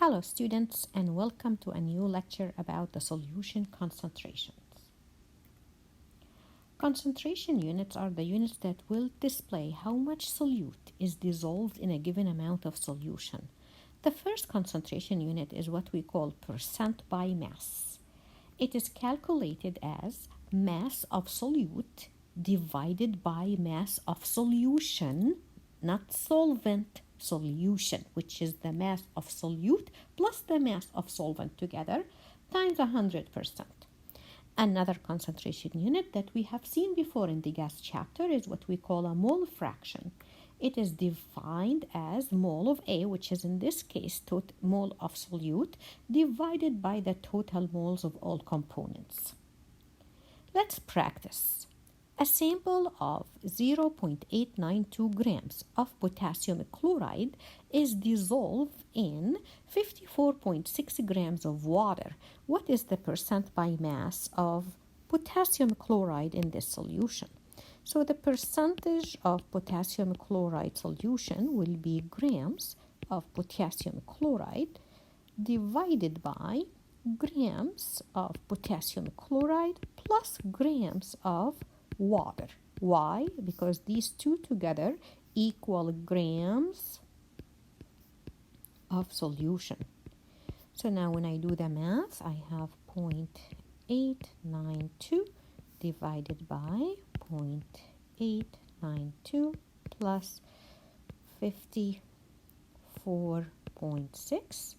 Hello students, and welcome to a new lecture about the solution concentrations. Concentration units are the units that will display how much solute is dissolved in a given amount of solution. The first concentration unit is what we call percent by mass. It is calculated as mass of solute divided by mass of solution, not solvent. Solution, which is the mass of solute plus the mass of solvent together, times 100%. Another concentration unit that we have seen before in the gas chapter is what we call a mole fraction. It is defined as mole of A, which is in this case mole of solute, divided by the total moles of all components. Let's practice. A sample of 0.892 grams of potassium chloride is dissolved in 54.6 grams of water. What is the percent by mass of potassium chloride in this solution? So the percentage of potassium chloride solution will be grams of potassium chloride divided by grams of potassium chloride plus grams of water. Why? Because these two together equal grams of solution. So now when I do the math, I have 0.892 divided by 0.892 plus 54.6,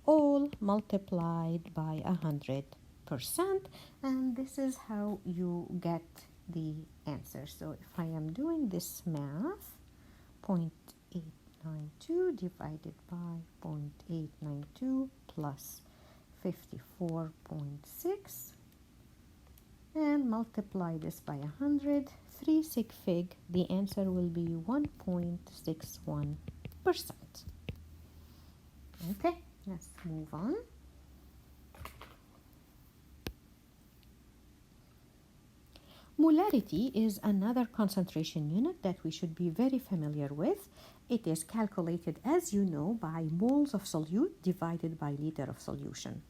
all multiplied by 100%, and this is how you get the answer. So if I am doing this math, 0.892 divided by 0.892 plus 54.6 and multiply this by 100, 3 sig fig, the answer will be 1.61%. Okay, let's move on. Molarity is another concentration unit that we should be very familiar with. It is calculated, as you know, by moles of solute divided by liter of solution.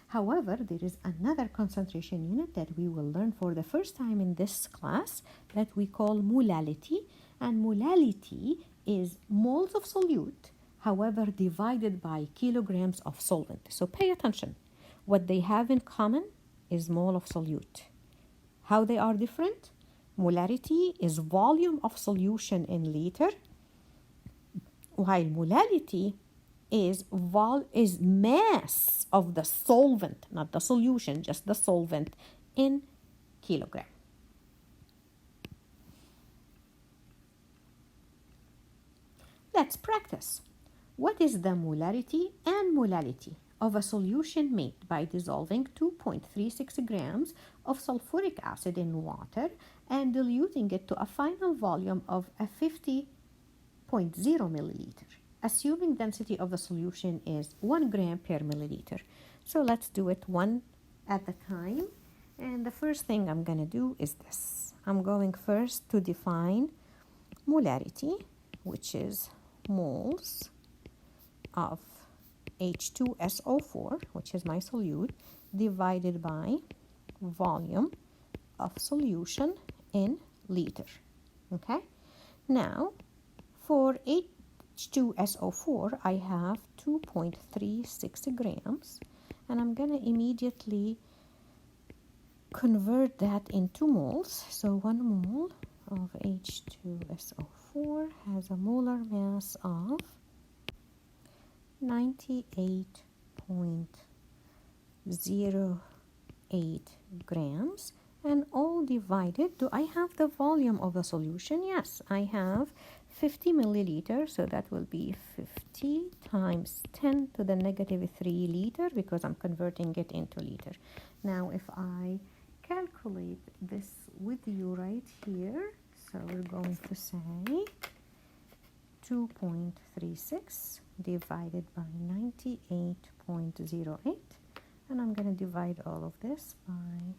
However, there is another concentration unit that we will learn for the first time in this class that we call molality. And molality is moles of solute, however, divided by kilograms of solvent. So pay attention. What they have in common is mole of solute. How they are different? Molarity is volume of solution in liter, while molality is mass of the solvent, not the solution, just the solvent, in kilogram. Let's practice. What is the molarity and molality of a solution made by dissolving 2.36 grams of sulfuric acid in water and diluting it to a final volume of a 50.0 milliliter, assuming density of the solution is 1 gram per milliliter? So let's do it one at a time. And the first thing I'm going to do is this. I'm going first to define molarity, which is moles of H2SO4, which is my solute, divided by volume of solution in liter. Okay? Now, for H2SO4, I have 2.36 grams, and I'm going to immediately convert that into moles. So 1 mole of H2SO4 has a molar mass of 98.08 grams, and all divided. Do I have the volume of the solution? Yes, I have 50 milliliters, so that will be 50 times 10 to the negative 3 liter, because I'm converting it into liter. Now if I calculate this with you right here, so we're going to say 2.36 divided by 98.08, and I'm going to divide all of this by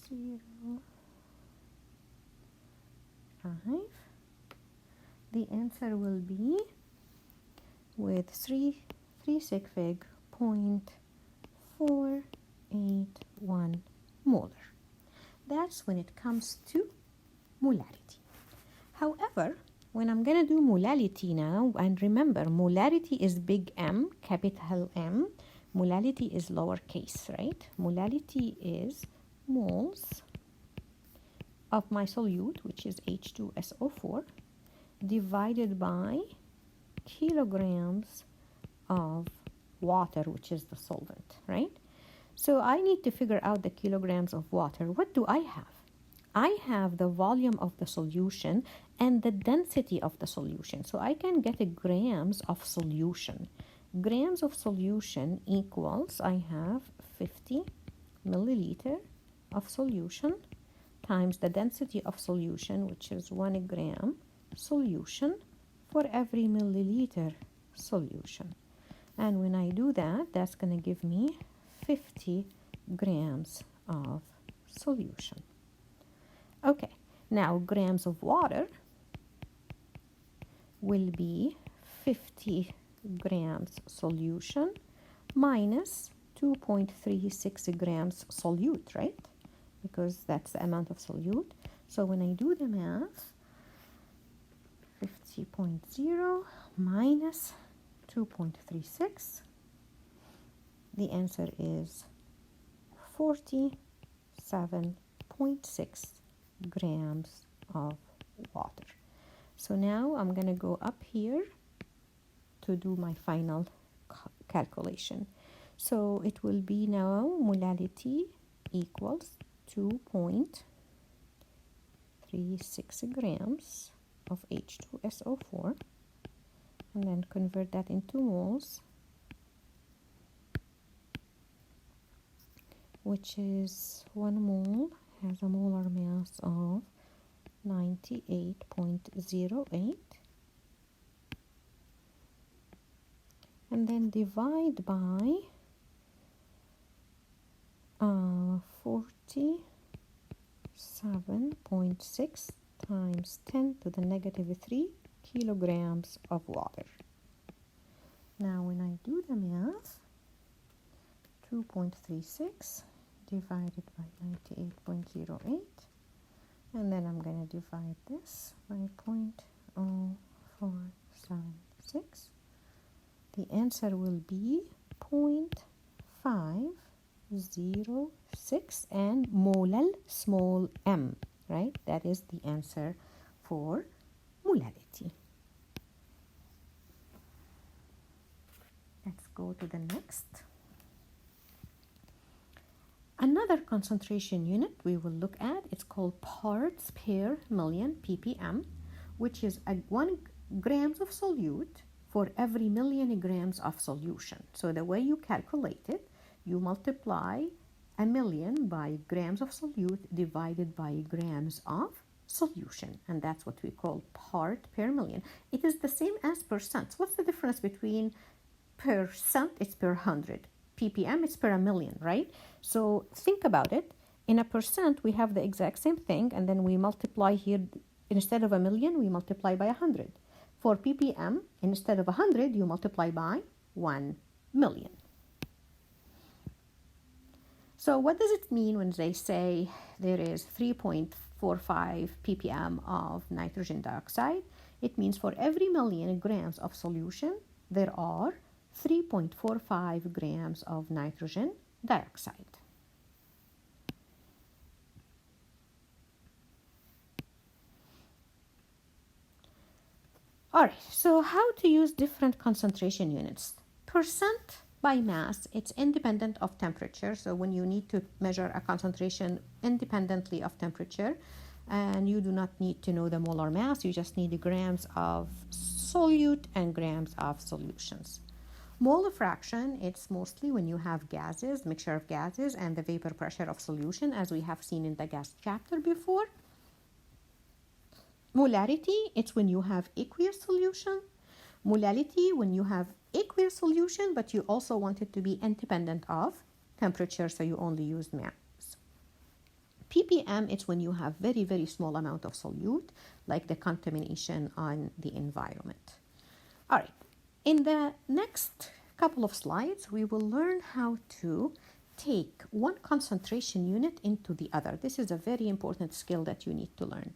0.5. The answer will be with 3 sig fig 0.481 molar. That's when it comes to molarity. However, when I'm going to do molality now, and remember, molarity is big M, capital M. Molality is lowercase, right? Molality is moles of my solute, which is H2SO4, divided by kilograms of water, which is the solvent, right? So I need to figure out the kilograms of water. What do I have? I have the volume of the solution and the density of the solution. So I can get a grams of solution. Grams of solution equals, I have 50 milliliter of solution times the density of solution, which is 1 gram solution for every milliliter solution. And when I do that, that's going to give me 50 grams of solution. Okay, now grams of water will be 50 grams solution minus 2.36 grams solute, right? Because that's the amount of solute. So when I do the math, 50.0 minus 2.36, the answer is 47.6 grams of water. So now I'm going to go up here to do my final calculation. So it will be now molality equals 2.36 grams of H2SO4, and then convert that into moles, which is 1 mole has a molar mass of 98.08, and then divide by 47.6 times 10 to the negative 3 kilograms of water. Now when I do the math, 2.36 divided by 98.08, and then I'm going to divide this by 0.0476. The answer will be 0.506 and molal, small m, right? That is the answer for molality. Let's go to the next. Another concentration unit we will look at, it's called parts per million, ppm, which is 1 grams of solute for every million grams of solution. So the way you calculate it, you multiply a million by grams of solute divided by grams of solution, and that's what we call part per million. It is the same as percent. What's the difference between percent? It's per 100. ppm, it's per a million, right? So think about it. In a percent, we have the exact same thing, and then we multiply here, instead of a million, we multiply by 100. For ppm, instead of 100, you multiply by 1 million. So what does it mean when they say there is 3.45 ppm of nitrogen dioxide? It means for every million grams of solution, there are 3.45 grams of nitrogen dioxide. All right, so how to use different concentration units? Percent by mass, it's independent of temperature. So when you need to measure a concentration independently of temperature, and you do not need to know the molar mass, you just need the grams of solute and grams of solutions. Mole fraction, it's mostly when you have gases, mixture of gases, and the vapor pressure of solution, as we have seen in the gas chapter before. Molarity, it's when you have aqueous solution. Molality, when you have aqueous solution, but you also want it to be independent of temperature, so you only use mass. ppm, it's when you have very, very small amount of solute, like the contamination on the environment. All right. In the next couple of slides, we will learn how to take one concentration unit into the other. This is a very important skill that you need to learn.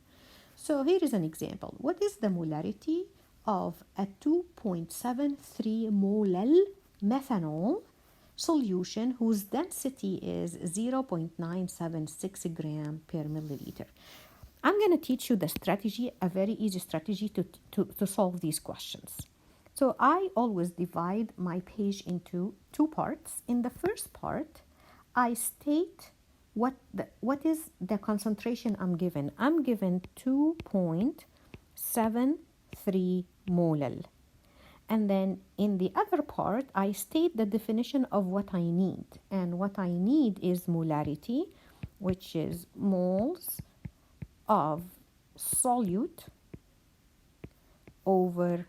So here is an example. What is the molarity of a 2.73 molal methanol solution whose density is 0.976 gram per milliliter? I'm going to teach you the strategy, a very easy strategy to solve these questions. So I always divide my page into two parts. In the first part, I state what is the concentration I'm given. I'm given 2.73 molal. And then in the other part, I state the definition of what I need. And what I need is molarity, which is moles of solute over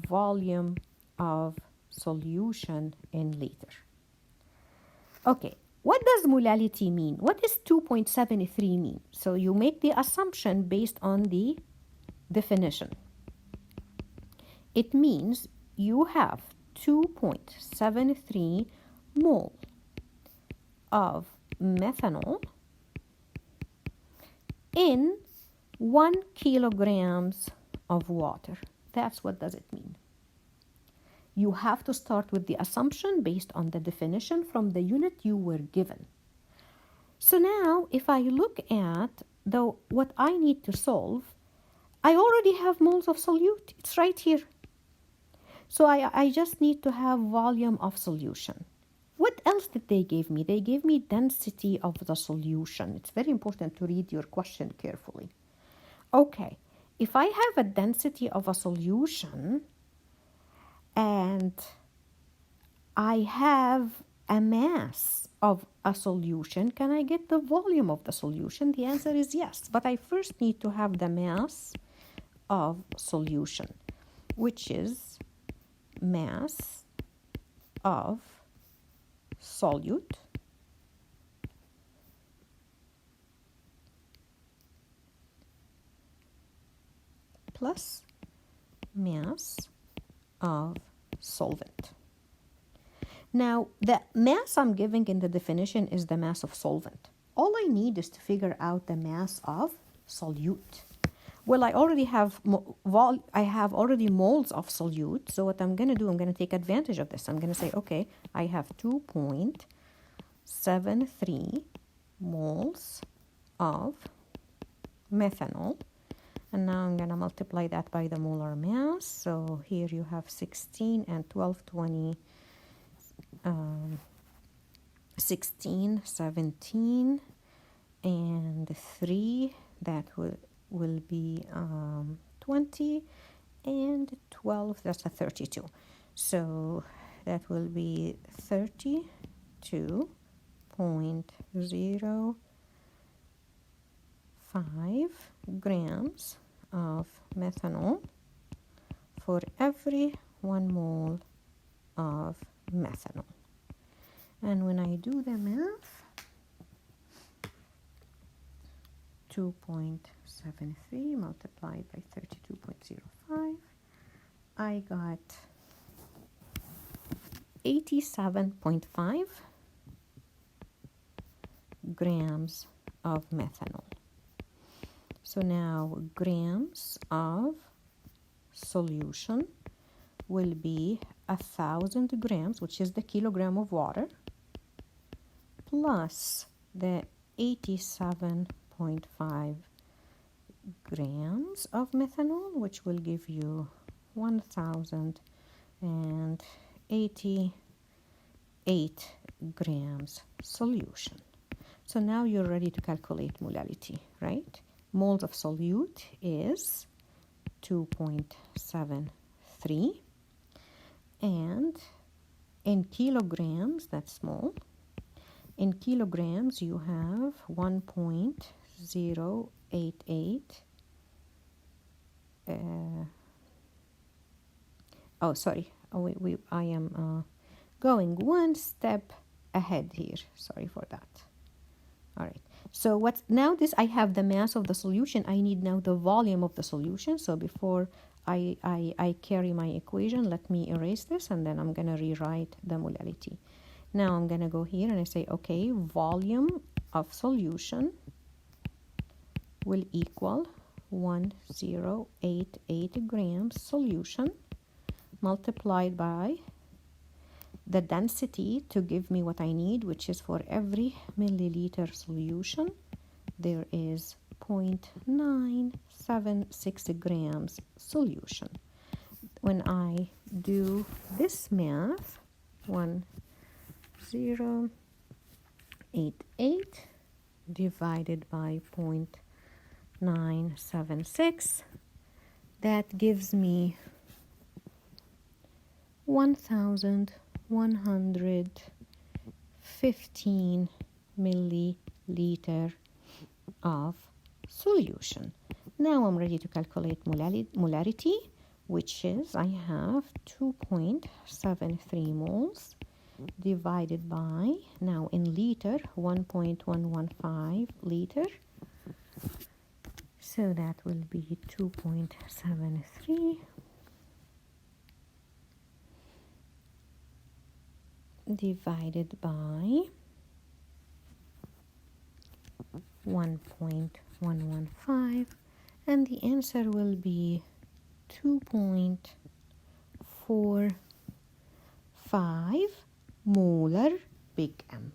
volume of solution in liter. Okay, what does molality mean? What does 2.73 mean? So you make the assumption based on the definition. It means you have 2.73 mole of methanol in 1 kilograms of water. That's what does it mean. You have to start with the assumption based on the definition from the unit you were given. So now, if I look at what I need to solve, I already have moles of solute. It's right here. So I just need to have volume of solution. What else did they give me? They gave me density of the solution. It's very important to read your question carefully. Okay, if I have a density of a solution and I have a mass of a solution, can I get the volume of the solution? The answer is yes, but I first need to have the mass of solution, which is mass of solute plus mass of solvent. Now, the mass I'm giving in the definition is the mass of solvent. All I need is to figure out the mass of solute. Well, I already have already moles of solute. So what I'm going to do, I'm going to take advantage of this. I'm going to say, okay, I have 2.73 moles of methanol. And now I'm going to multiply that by the molar mass. So here you have 16 and 12, 20, 16, 17, and 3. That will be 20, and 12, that's a 32. So that will be 32.05 grams of methanol for every 1 mole of methanol. And when I do the math, 2.73 multiplied by 32.05, I got 87.5 grams of methanol. So now grams of solution will be 1,000 grams, which is the kilogram of water, plus the 87.5 grams of methanol, which will give you 1,088 grams solution. So now you're ready to calculate molality, right? Moles of solute is 2.73, and in kilograms, that's mole. In kilograms, you have 1.088. I am going one step ahead here. Sorry for that. All right. So I have the mass of the solution. I need now the volume of the solution. So before I carry my equation. Let me erase this, and then I'm going to rewrite the molality. Now I'm going to go here and I say, okay, volume of solution will equal 1088 grams solution multiplied by the density to give me what I need, which is for every milliliter solution, there is 0.976 grams solution. When I do this math, 1088 divided by 0.976, that gives me 1115 milliliter of solution. Now I'm ready to calculate molarity, which is I have 2.73 moles divided by, now in liter, 1.115 liter. So that will be 2.73 divided by 1.115, and the answer will be 2.45 molar big M.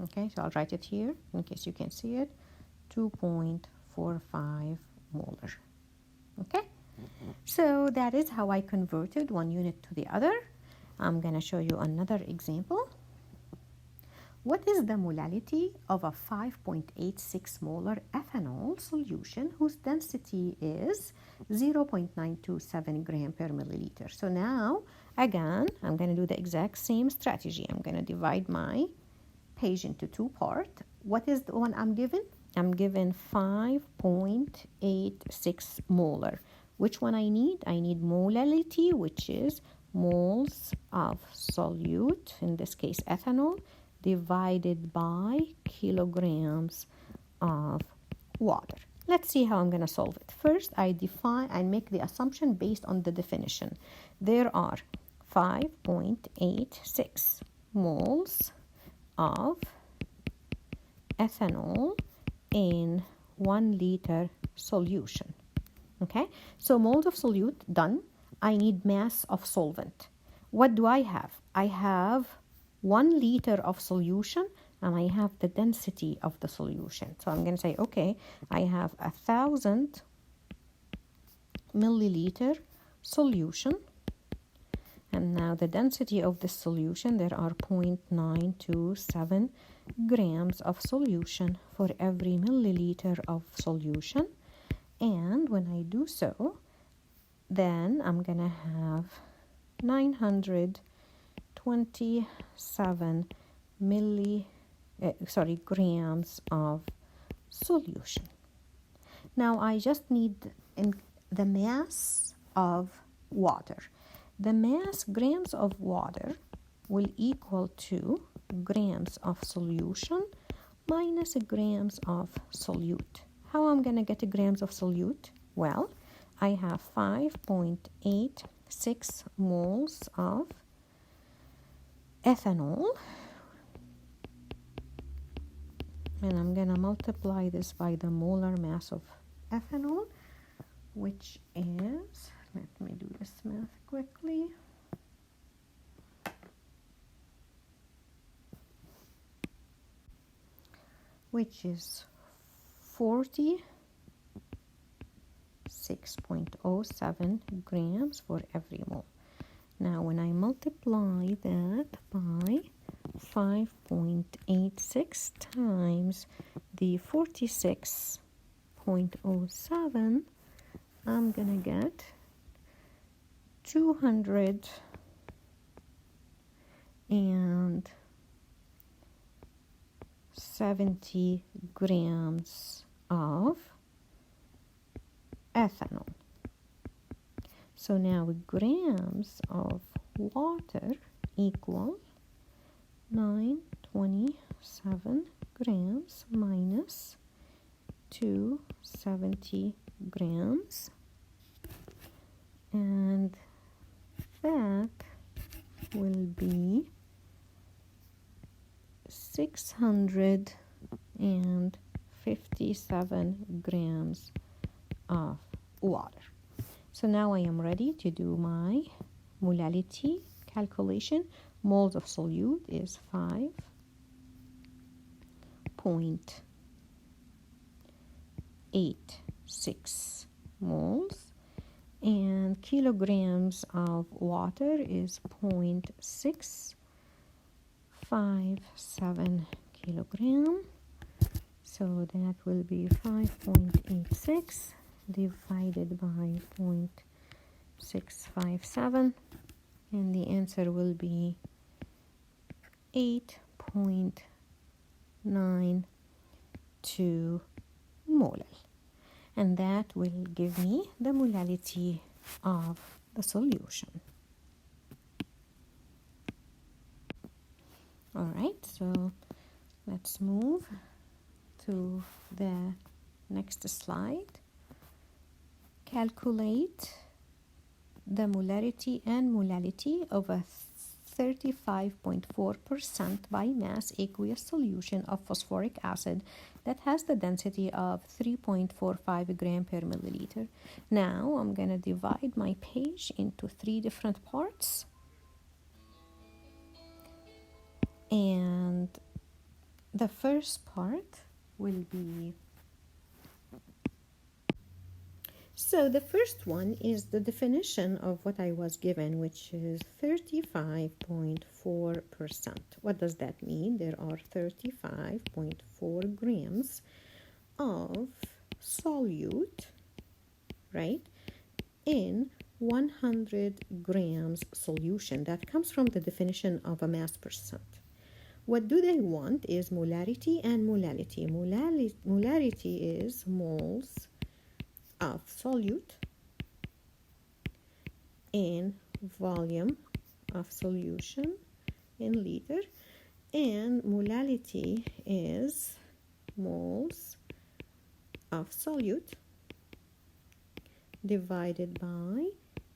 Okay, so I'll write it here in case you can see it. 2.45 molar. Okay, so that is how I converted one unit to the other. I'm going to show you another example. What is the molality of a 5.86 molar ethanol solution whose density is 0.927 gram per milliliter? So now, again, I'm going to do the exact same strategy. I'm going to divide my page into two parts. What is the one I'm given? I'm given 5.86 molar. Which one I need? I need molality, which is moles of solute, in this case ethanol, divided by kilograms of water. Let's see how I'm going to solve it. First, I make the assumption based on the definition. There are 5.86 moles of ethanol in 1 liter solution. Okay, so moles of solute done. I need mass of solvent. What do I have? I have 1 liter of solution, and I have the density of the solution. So I'm going to say, okay, I have 1,000 milliliter solution, and now the density of the solution, there are 0.927 grams of solution for every milliliter of solution. And when I do so, then I'm going to have 927 grams of solution. Now I just need the mass of water. The mass grams of water will equal to grams of solution minus grams of solute. How I'm going to get grams of solute? Well, I have 5.86 moles of ethanol, and I'm going to multiply this by the molar mass of ethanol, which is, let me do this math quickly, which is 46.07 grams for every mole. Now when I multiply that by 5.86 times the 46.07, I'm gonna get 270 grams of ethanol. So now grams of water equal 927 grams minus 270 grams. and that will be 657 grams of water. So now I am ready to do my molality calculation. Moles of solute is 5.86 moles, and kilograms of water is 0.657 kilogram. So that will be 5.86 divided by 0.657, and the answer will be 8.92 molal. And that will give me the molality of the solution. All right, so let's move to the next slide. Calculate the molarity and molality of a 35.4% by mass aqueous solution of phosphoric acid that has the density of 3.45 gram per milliliter. Now I'm going to divide my page into 3 different parts. And the first part will be, so the first one is the definition of what I was given, which is 35.4%. What does that mean? There are 35.4 grams of solute, right, in 100 grams solution. That comes from the definition of a mass percent. What do they want is molarity and molality. Molarity is moles of solute in volume of solution in liter, and molality is moles of solute divided by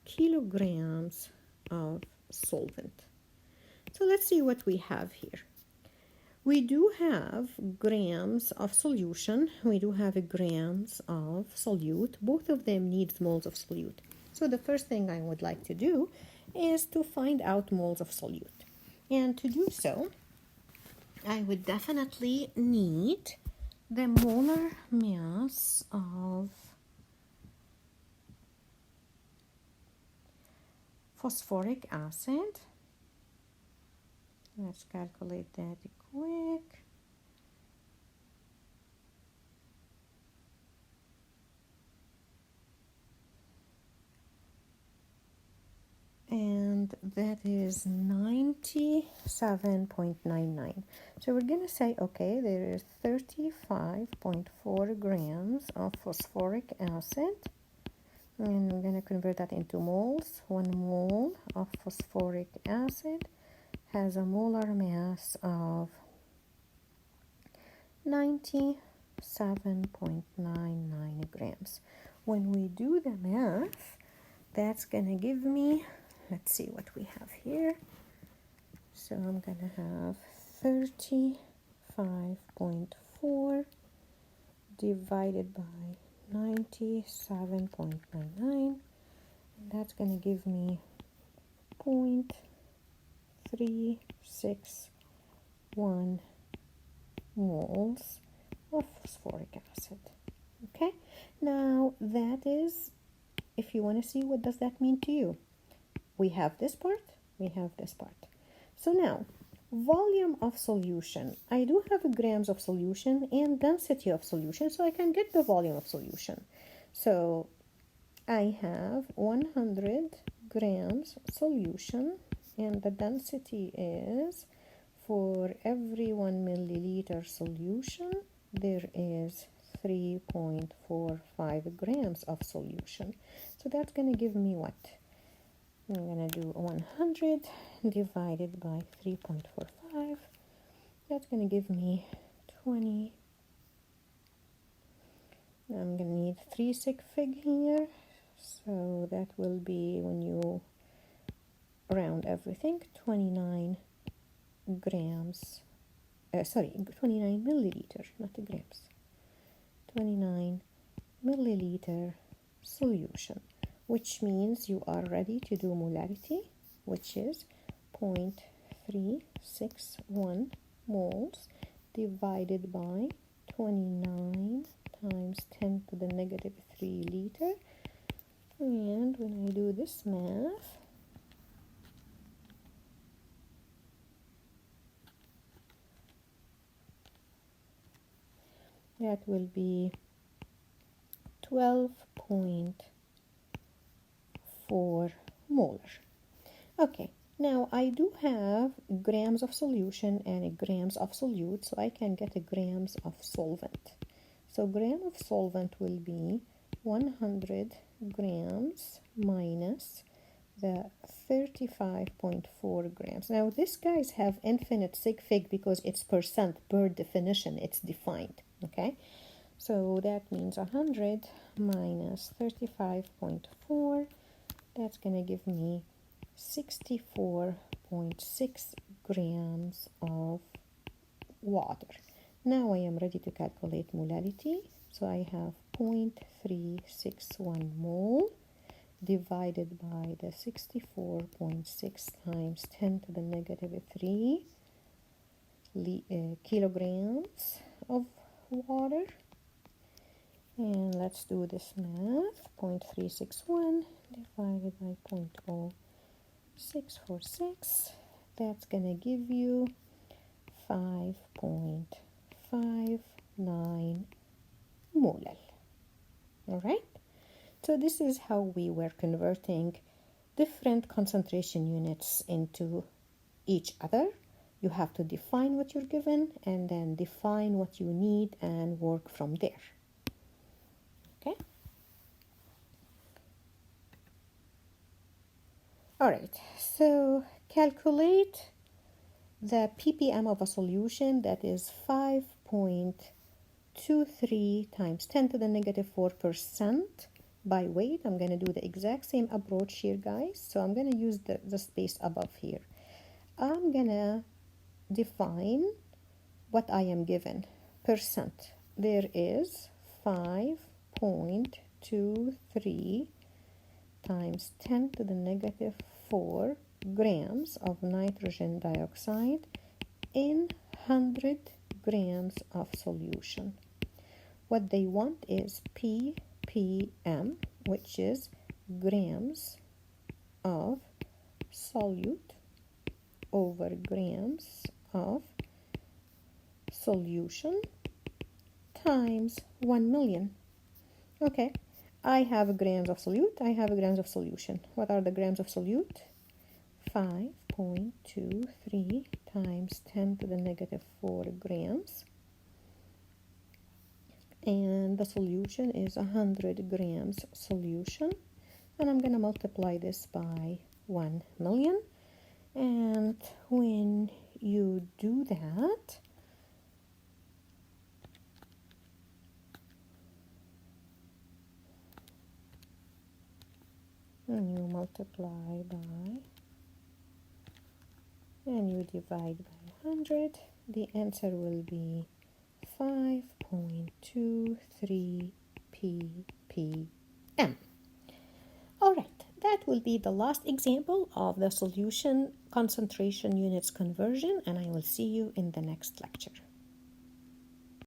kilograms of solvent. So let's see what we have here. We do have grams of solution. We do have grams of solute. Both of them need moles of solute. So the first thing I would like to do is to find out moles of solute. And to do so, I would definitely need the molar mass of phosphoric acid. Let's calculate that quick. And that is 97.99. So we're going to say, okay, there is 35.4 grams of phosphoric acid. And we're going to convert that into moles. 1 mole of phosphoric acid has a molar mass of 97.99 grams. When we do the math, that's going to give me, let's see what we have here. So I'm going to have 35.4 divided by 97.99, and that's going to give me 0.361 moles of phosphoric acid. Okay, now that is, if you want to see what does that mean to you, we have this part, we have this part. So now, volume of solution. I do have grams of solution and density of solution, so I can get the volume of solution. So I have 100 grams solution, and the density is, for every 1 milliliter solution, there is 3.45 grams of solution. So that's going to give me what? I'm going to do 100 divided by 3.45. That's going to give me 20. I'm going to need 3 sig fig here. So that will be, when you round everything, 29 grams, 29 milliliter, not grams, 29 milliliter solution, which means you are ready to do molarity, which is 0.361 moles divided by 29 times 10 to the negative 3 liter. And when I do this math, that will be 12.4 molar. Okay, now I do have grams of solution and grams of solute, so I can get a grams of solvent. So gram of solvent will be 100 grams minus the 35.4 grams. Now these guys have infinite sig fig because it's percent per definition, it's defined, okay? So that means 100 minus 35.4, that's going to give me 64.6 grams of water. Now I am ready to calculate molality. So I have 0.361 mole divided by the 64.6 times 10 to the negative 3 kilograms of water. And let's do this math. 0.361 divided by 0.0646. That's going to give you 5.59 molal. All right? So this is how we were converting different concentration units into each other. You have to define what you're given and then define what you need and work from there. Okay? All right, so calculate the ppm of a solution, that is 5.23 times 10 to the negative 4% by weight. I'm going to do the exact same approach here, guys. So I'm going to use the space above here. I'm going to define what I am given. Percent. There is 5.23 times 10 to the negative 4 grams of nitrogen dioxide in 100 grams of solution. What they want is ppm, which is grams of solute over grams of solution times 1 million. Okay, I have grams of solute, I have grams of solution. What are the grams of solute? 5.23 times 10 to the negative 4 grams. And the solution is 100 grams solution. And I'm going to multiply this by 1 million. And when you do that, and you multiply by, and you divide by 100, the answer will be 5.23 ppm. All right, that will be the last example of the solution concentration units conversion, and I will see you in the next lecture.